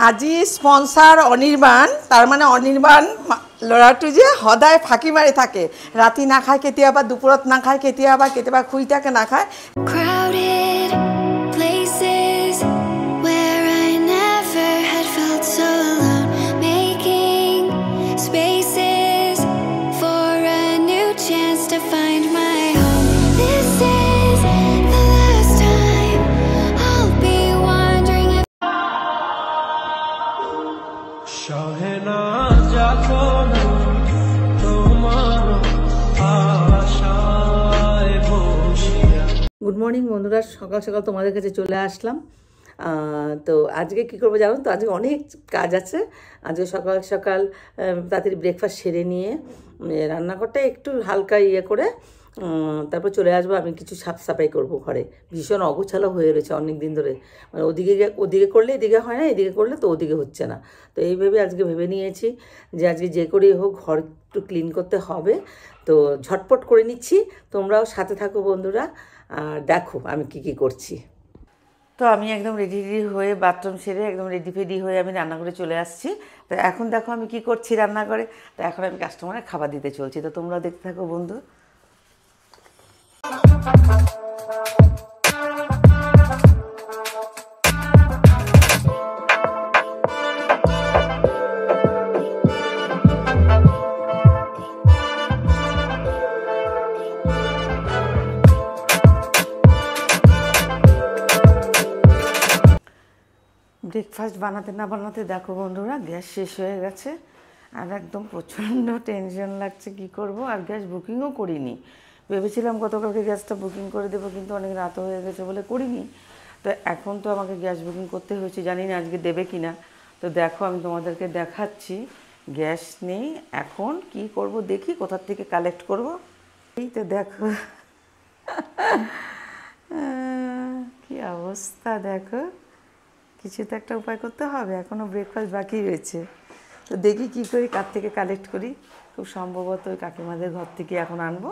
আজি স্পন্সাৰ অনিৰ্বাণ, তাৰমানে অনিৰ্বাণ ল'ৰাটো যে সদায় ফাঁকি মাৰি থাকে, ৰাতি নাখায়, কেতিয়াবা দুপৰত নাখায়, কেতিয়াবা শুই থাকে নাখায়। গুড মর্নিং বন্ধুরা, সকাল সকাল তোমাদের কাছে চলে আসলাম। তো আজকে কী করবো জানো তো, আজকে অনেক কাজ আছে। আজকে সকাল সকাল তাড়াতাড়ি ব্রেকফাস্ট সেরে নিয়ে রান্নাঘরটা একটু হালকা করে তারপর চলে আসবো। আমি কিছু সাফ সাফাই করবো, ঘরে ভীষণ অগোছালো হয়ে রয়েছে অনেক দিন ধরে। মানে ওদিকে করলে এদিকে হয় না, এদিকে করলে তো ওদিকে হচ্ছে না। তো এইভাবে আজকে ভেবে নিয়েছি যে আজকে যে করেই হোক ঘর একটু ক্লিন করতে হবে। তো ঝটপট করে নিচ্ছি, তোমরাও সাথে থাকো বন্ধুরা, আর দেখো আমি কি করছি। তো আমি একদম রেডি হয়ে বাথরুম সেরে একদম রেডি হয়ে আমি রান্নাঘরে চলে আসছি। তো এখন দেখো আমি কি করছি রান্নাঘরে। তো এখন আমি কাস্টমারের খাবার দিতে চলছি, তো তোমরাও দেখতে থাকো বন্ধু। ব্রেকফাস্ট বানাতে না বানাতে দেখো বন্ধুরা গ্যাস শেষ হয়ে গেছে, আর একদম প্রচণ্ড টেনশন লাগছে কি করব। আর গ্যাস বুকিংও করিনি, ভেবেছিলাম গতকালকে গ্যাসটা বুকিং করে দেবো, কিন্তু অনেক রাত হয়ে গেছে বলে করিনি। তো এখন তো আমাকে গ্যাস বুকিং করতে হয়েছে, জানি না আজকে দেবে কি না। তো দেখো আমি তোমাদেরকে দেখাচ্ছি, গ্যাস নেই। এখন কি করব দেখি কোথার থেকে কালেক্ট করব। এই তো দেখো কি অবস্থা, দেখো কিছু তো একটা উপায় করতে হবে, এখনও ব্রেকফাস্ট বাকি রয়েছে। তো দেখি কী করি, কার থেকে কালেক্ট করি। খুব সম্ভবত ওই কাকিমাদের ঘর থেকে এখন আনবো,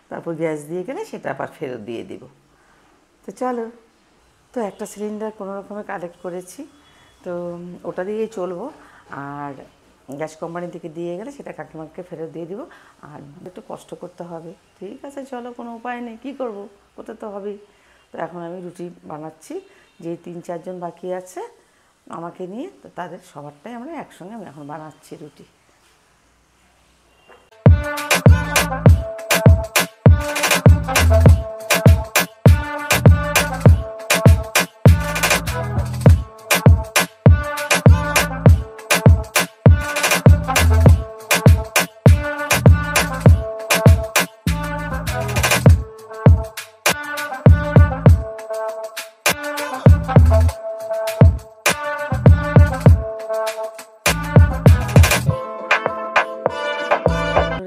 তারপর গ্যাস দিয়ে গেলে সেটা আবার ফেরত দিয়ে দিব। তো চলো, তো একটা সিলিন্ডার কোনো রকমে কালেক্ট করেছি, তো ওটা দিয়েই চলবো। আর গ্যাস কোম্পানি থেকে দিয়ে গেলে সেটা কাকিমাকে ফেরত দিয়ে দিব। আর একটু কষ্ট করতে হবে, ঠিক আছে চলো, কোনো উপায় নেই, কী করবো, করতে তো হবেই। তো এখন আমি রুটি বানাচ্ছি, যে 3-4 জন বাকি আছে আমাকে নিয়ে, তো তাদের সবারটাই আমরা একসঙ্গে আমি এখন বানাচ্ছি রুটি।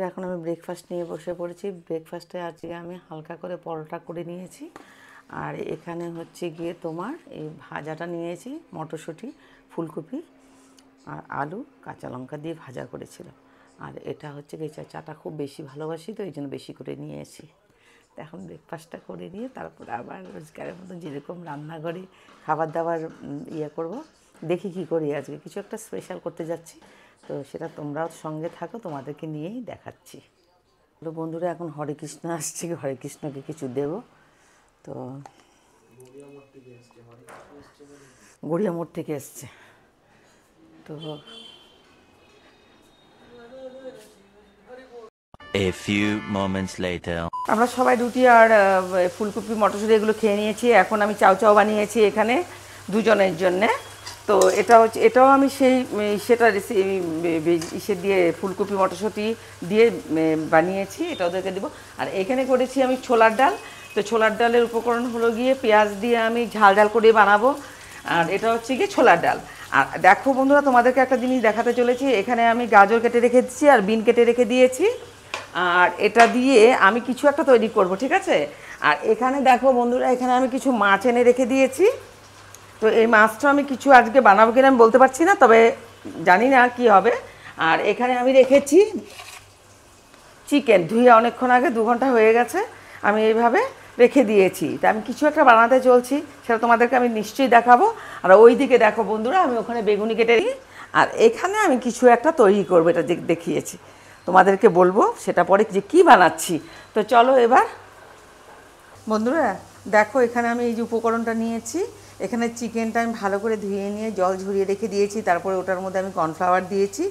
এখন আমি ব্রেকফাস্ট নিয়ে বসে পড়েছি। ব্রেকফাস্টে আজকে আমি হালকা করে পরোটা করে নিয়েছি, আর এখানে হচ্ছে গিয়ে তোমার এই ভাজাটা নিয়েছি, মটরশুঁটি, ফুলকপি আর আলু, কাঁচা লঙ্কা দিয়ে ভাজা করেছিল। আর এটা হচ্ছে গিয়ে চাটা খুব বেশি ভালোবাসি, তো এই জন্য বেশি করে নিয়েছি। তো এখন ব্রেকফাস্টটা করে নিয়ে তারপরে আবার রোজগারের মতো যেরকম রান্নাঘরে খাবার দাবার করব। দেখি কি করি, আজকে কিছু একটা স্পেশাল করতে যাচ্ছি, তো সেটা তোমরাও সঙ্গে থাকো, তোমাদেরকে নিয়েই দেখাচ্ছি। তো বন্ধুরা এখন হরে কৃষ্ণ আসছে, হরে কৃষ্ণকে কিছু দেব। তো গড়িয়া মোড় থেকে এসছে। তো A few moments later. আমরা সবাই রুটি আর ফুলকপি মটরশুঁটি এগুলো খেয়ে নিয়েছি। এখন আমি চাউ বানিয়েছি এখানে 2 জনের জন্যে। তো এটাও আমি সেটা ইসে দিয়ে ফুলকপি মটরশুঁটি দিয়ে বানিয়েছি, এটা ওদেরকে দেবো। আর এখানে করেছি আমি ছোলার ডাল। তো ছোলার ডালের উপকরণ হলো গিয়ে পেঁয়াজ দিয়ে আমি ঝাল করে বানাবো, আর এটা হচ্ছে গিয়ে ছোলার ডাল। আর দেখো বন্ধুরা, তোমাদেরকে একটা জিনিস দেখাতে চলেছি। এখানে আমি গাজর কেটে রেখে দিচ্ছি আর বিন কেটে রেখে দিয়েছি, আর এটা দিয়ে আমি কিছু একটা তৈরি করব, ঠিক আছে। আর এখানে দেখো বন্ধুরা, এখানে আমি কিছু মাছ এনে রেখে দিয়েছি। তো এই মাছটা আমি কিছু আজকে বানাবো কিনা আমি বলতে পারছি না, তবে জানি না কি হবে। আর এখানে আমি রেখেছি চিকেন, ধুয়ে অনেকক্ষণ আগে, 2 ঘন্টা হয়ে গেছে। আমি এইভাবে রেখে দিয়েছি। তা আমি কিছু একটা বানাতে চলছি, সেটা তোমাদেরকে আমি নিশ্চয়ই দেখাবো। আর ওই দিকে দেখো বন্ধুরা, আমি ওখানে বেগুনি কেটে নিই, আর এখানে আমি কিছু একটা তৈরি করবো, এটা দেখিয়েছি তোমাদেরকে, বলবো সেটা পরে যে কী বানাচ্ছি। তো চলো এবার বন্ধুরা দেখো, এখানে আমি এই যে উপকরণটা নিয়েছি, এখানে চিকেনটা আমি ভালো করে ধুয়ে নিয়ে জল ঝরিয়ে রেখে দিয়েছি। তারপরে ওটার মধ্যে আমি কর্নফ্লাওয়ার দিয়েছি,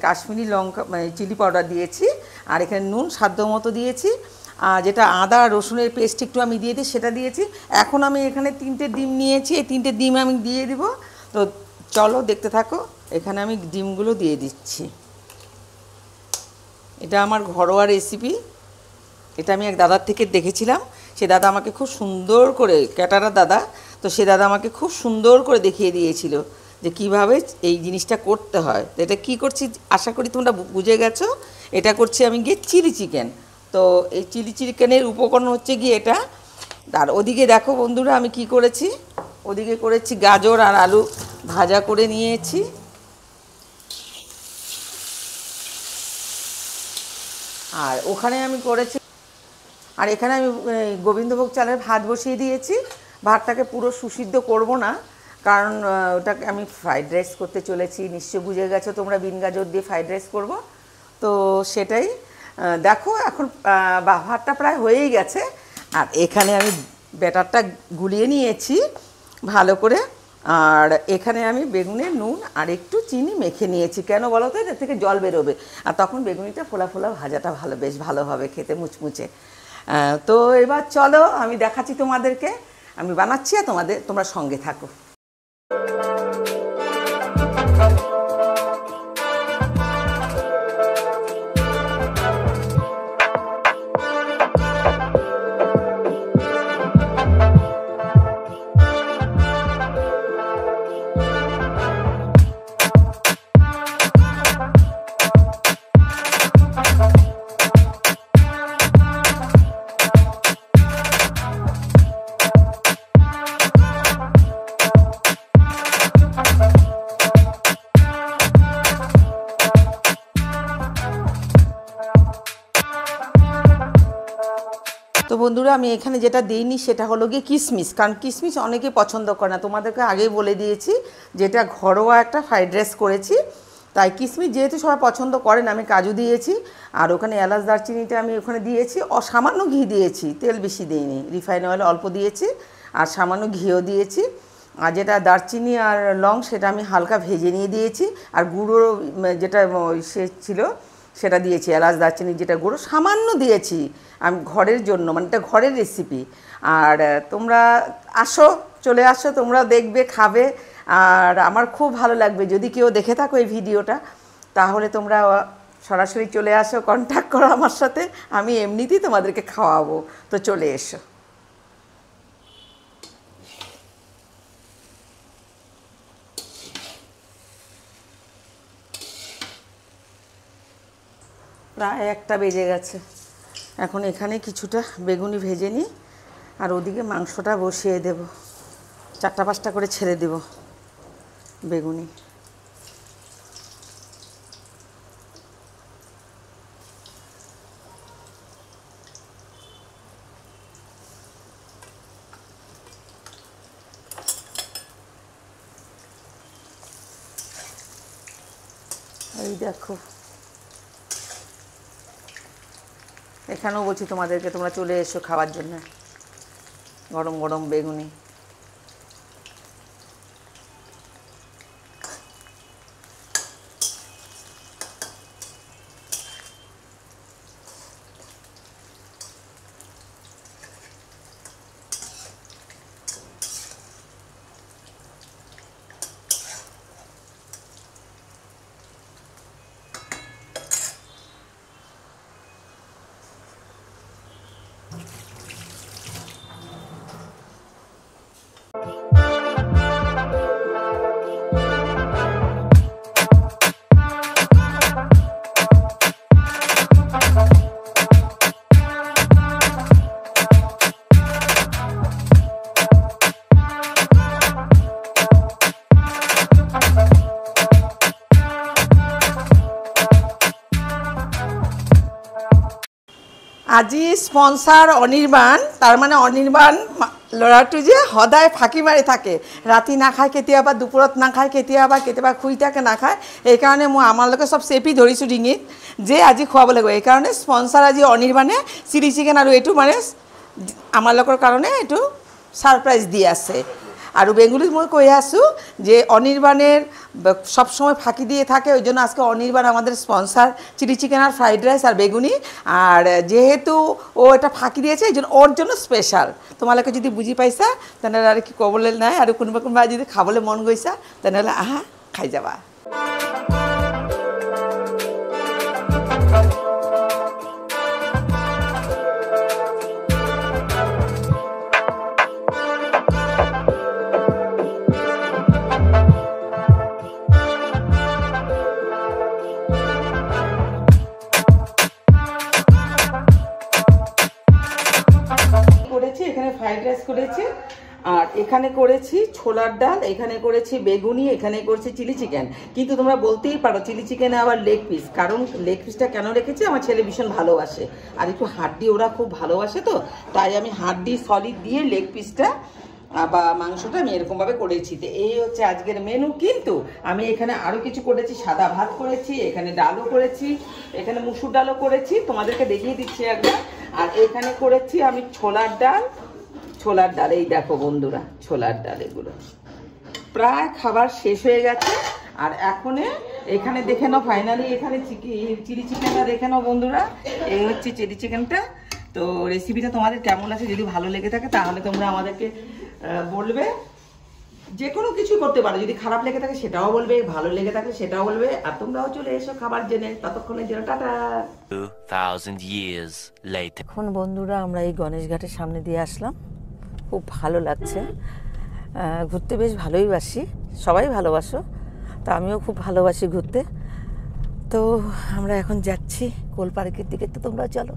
কাশ্মীরি লঙ্কা চিলি পাউডার দিয়েছি, আর এখানে নুন স্বাদ মতো দিয়েছি, আর যেটা আদা রসুনের পেস্ট একটু আমি দিয়ে দিই সেটা দিয়েছি। এখন আমি এখানে 3টে ডিম নিয়েছি, এই 3টে ডিম আমি দিয়ে দিব। তো চলো দেখতে থাকো, এখানে আমি ডিমগুলো দিয়ে দিচ্ছি। এটা আমার ঘরোয়া রেসিপি, এটা আমি এক দাদার থেকে দেখেছিলাম। সে দাদা আমাকে খুব সুন্দর করে, ক্যাটারার দাদা, তো সে দাদা আমাকে খুব সুন্দর করে দেখিয়ে দিয়েছিল যে কিভাবে এই জিনিসটা করতে হয়। তো এটা কী করছি আশা করি তোমরা বুঝে গেছো। এটা করছি আমি গিয়ে চিলি চিকেন। তো এই চিলি চিকেনের উপকরণ হচ্ছে গিয়ে এটা। আর ওদিকে দেখো বন্ধুরা আমি কি করেছি, ওদিকে করেছি গাজর আর আলু ভাজা করে নিয়েছি। আর ওখানে আমি করেছি, আর এখানে আমি গোবিন্দভোগ চালের ভাত বসিয়ে দিয়েছি। ভাতটাকে পুরো সুসিদ্ধ করব না, কারণ ওটাকে আমি ফ্রাইড রাইস করতে চলেছি। নিশ্চয় বুঝে গেছো তোমরা, বিন গাজর দিয়ে ফ্রাইড রাইস করব। তো সেটাই দেখো, এখন ভাতটা প্রায় হয়েই গেছে। আর এখানে আমি ব্যাটারটা গুলিয়ে নিয়েছি ভালো করে। আর এখানে আমি বেগুনে নুন আর একটু চিনি মেখে নিয়েছি। কেন বলো তো, এর থেকে জল বেরোবে, আর তখন বেগুনিটা ফোলা ফোলা ভাজাটা বেশ ভালো হবে খেতে, মুচমুচে। তো এবার চলো আমি দেখাচ্ছি তোমাদেরকে, আমি বানাচ্ছি, আর তোমরা সঙ্গে থাকো। তো বন্ধুরা আমি এখানে যেটা দিইনি সেটা হলো গিয়ে কিশমিশ, কারণ কিশমিশ অনেকে পছন্দ করে না। তোমাদেরকে আগেই বলে দিয়েছি যেটা ঘরোয়া একটা ফ্রাইড রাইস করেছি, তাই কিশমিশ যেহেতু সবাই পছন্দ করেন, আমি কাজু দিয়েছি। আর ওখানে এলাচ দারচিনিটা আমি ওখানে দিয়েছি, সামান্য ঘি দিয়েছি, তেল বেশি দিইনি, রিফাইন অয়েল অল্প দিয়েছি, আর সামান্য ঘিও দিয়েছি। আর যেটা দারচিনি আর লং সেটা আমি হালকা ভেজে নিয়ে দিয়েছি, আর গুঁড়ো যেটা সে ছিল সেটা দিয়েছি, এলাচ দারচিনি যেটা গুঁড়ো সামান্য দিয়েছি আমি ঘরের জন্য, মানে এটা ঘরের রেসিপি। আর তোমরা চলে আসো, তোমরা দেখবে, খাবে, আর আমার খুব ভালো লাগবে যদি কেউ দেখে থাকো এই ভিডিওটা, তাহলে তোমরা সরাসরি চলে আসো, কন্ট্যাক্ট করো আমার সাথে, আমি এমনিতেই তোমাদেরকে খাওয়াবো। তো চলে এসো। প্রায় 1টা বেজে গেছে। এখন এখানে কিছুটা বেগুনি ভেজে নিই, আর ওদিকে মাংসটা বসিয়ে দেব। 4টা-5টা করে ছেড়ে দেব বেগুনি। এই দেখো, এখানেও বলছি তোমাদেরকে, তোমরা চলে এসো খাওয়ার জন্য। গরম গরম বেগুনি। আজি স্পন্সাৰ অনিৰ্বাণ, তাৰমানে অনিৰ্বাণ ল'ৰাটো যে সদায় ফাঁকি মাৰি থাকে, ৰাতি নাখায়, কেতিয়াবা দুপৰত নাখায়, কেতিয়াবা শুই থাকে নাখায়। এইকাৰণে মই আমালোকে চব চেপি ধৰিছোঁ ডিঙিত যে আজি খুৱাব লাগিব। এইকাৰণে স্পন্সাৰ আজি অনিৰ্বাণে চিলি চিকেন আৰু এইটো মানে আমালোকৰ কাৰণে এইটো ছাৰপ্ৰাইজ দি আছে। আৰু বেঙ্গুলিত মই কৈ আছোঁ যে অনির্বাণের সবসময় ফাঁকি দিয়ে থাকে, ওই জন্য আজকে অনির্বাণ আমাদের স্পন্সার চিলি চিকেন আর ফ্রাইড রাইস আর বেগুনি। আর যেহেতু ও এটা ফাঁকি দিয়েছে এই জন্য ওর জন্য স্পেশাল। তোমালোকে যদি বুঝি পাইছা তেনেহ'লে আৰু কি ক'বলৈ নাই, আৰু কোনোবা যদি খাবলৈ মন গৈছা তেনেহ'লে আহা খাই যাবা। এখানে ফ্রাইড রাইস করেছি, আর এখানে করেছি ছোলার ডাল, এখানে করেছি বেগুনি, এখানে করেছি চিলি চিকেন। কিন্তু তোমরা বলতেই পারো চিলি চিকেনে আবার লেগ পিস, কারণ লেগ পিসটা কেন রেখেছি, আমার ছেলে ভীষণ ভালোবাসে আর একটু হাড্ডি ওরা খুব ভালোবাসে, তো তাই আমি হাড্ডি সলিড দিয়ে লেগ পিসটা বা মাংসটা আমি এরকমভাবে করেছি। তো এই হচ্ছে আজকের মেনু। কিন্তু আমি এখানে আরও কিছু করেছি, সাদা ভাত করেছি, এখানে ডালও করেছি, এখানে মুসুর ডালও করেছি, তোমাদেরকে দেখিয়ে দিচ্ছি একবার। আর এখানে করেছি আমি ছোলার ডাল, এই দেখো বন্ধুরা ছোলার ডাল। এগুলো প্রায় খাবার শেষ হয়ে গেছে। আর এখন এখানে দেখে নাও, ফাইনালি এখানে চিলি চিকেনটা দেখে নাও বন্ধুরা। এই হচ্ছে চিলি চিকেনটা। তো রেসিপিটা তোমাদের কেমন আছে, যদি ভালো লেগে থাকে তাহলে তোমরা আমাদেরকে বলবে। যে কোনো কিছু করতে পারো, যদি খারাপ লেগে থাকে সেটাও বলবে, ভালো লেগে থাকে সেটাও বলবে। আর তোমরাও চলে এসো খাবার জেনে। ততক্ষণের জন্য টাটা। 2000 years later. এখন বন্ধুরা আমরা এই গণেশ ঘাটের সামনে দিয়ে আসলাম, খুব ভালো লাগছে। ঘুরতে বেশ ভালোই বাসি, সবাই ভালোবাসো, তো আমিও খুব ভালোবাসি ঘুরতে। তো আমরা এখন যাচ্ছি কোল পার্কের দিকে, তো তোমরা চলো।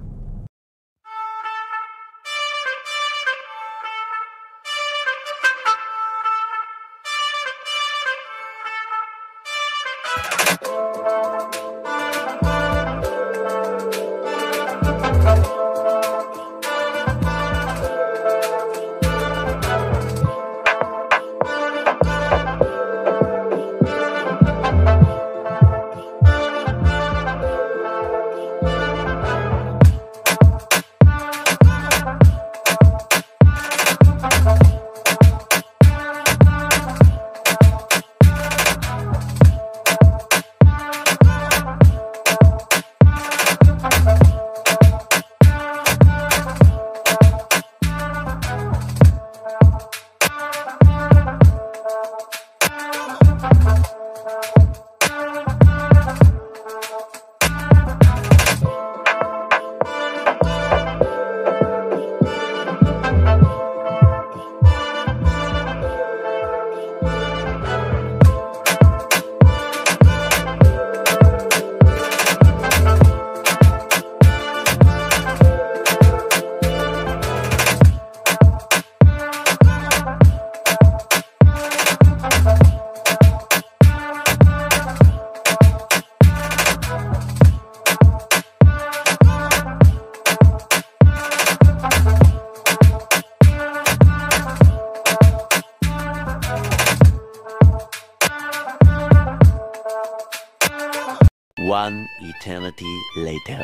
One eternity later.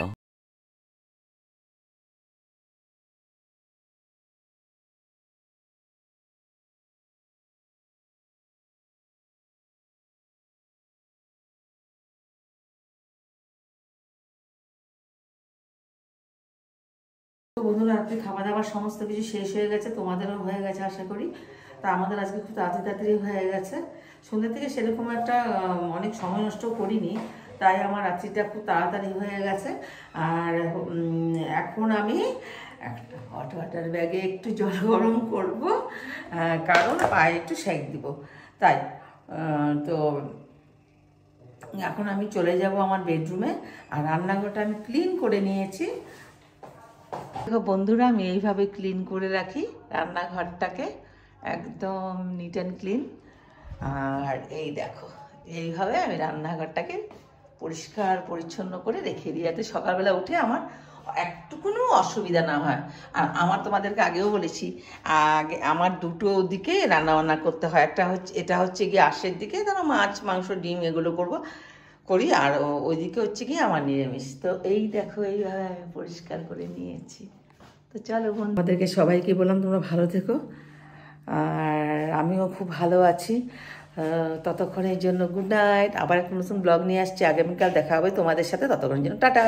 বন্ধুরা রাত্রে খাওয়া দাওয়ার সমস্ত কিছু শেষ হয়ে গেছে, তোমাদেরও হয়ে গেছে আশা করি। তা আমাদের আজকে খুব তাড়াতাড়ি হয়ে গেছে। সন্ধ্যে থেকে সেরকম একটা অনেক সময় নষ্ট করিনি, তাই আমার রাত্রিটা খুব তাড়াতাড়ি হয়ে গেছে। আর এখন আমি একটা হট ওয়াটার ব্যাগে একটু জল গরম করব, কারণ পায়ে একটু সেঁক দিব, তাই। তো এখন আমি চলে যাব আমার বেডরুমে। আর রান্নাঘরটা আমি ক্লিন করে নিয়েছি। দেখো বন্ধুরা, আমি এইভাবে ক্লিন করে রাখি রান্নাঘরটাকে, একদম নিট অ্যান্ড ক্লিন। আর এই দেখো এইভাবে আমি রান্নাঘরটাকে পরিষ্কার পরিচ্ছন্ন করে রেখে দিই, যাতে সকালবেলা উঠে আমার একটুকুনো অসুবিধা না হয়। আর আমার তোমাদেরকে আগেও বলেছি, আগে আমার দুটো দিকে রান্নাবান্না করতে হয়। এটা হচ্ছে গিয়ে আঁশের দিকে, ধরো মাছ মাংস ডিম এগুলো করি, আর ওইদিকে হচ্ছে কি আমার নিরামিষ। তো এই দেখো এইভাবে আমি পরিষ্কার করে নিয়েছি। তো চলো বোন, আমাদেরকে সবাইকে বললাম তোমরা ভালো থেকো, আর আমিও খুব ভালো আছি। ততক্ষণের জন্য গুড নাইট। আবার একটা নতুন ব্লগ নিয়ে আসছি, আগামীকাল দেখা হবে তোমাদের সাথে। ততক্ষণের জন্য টাটা।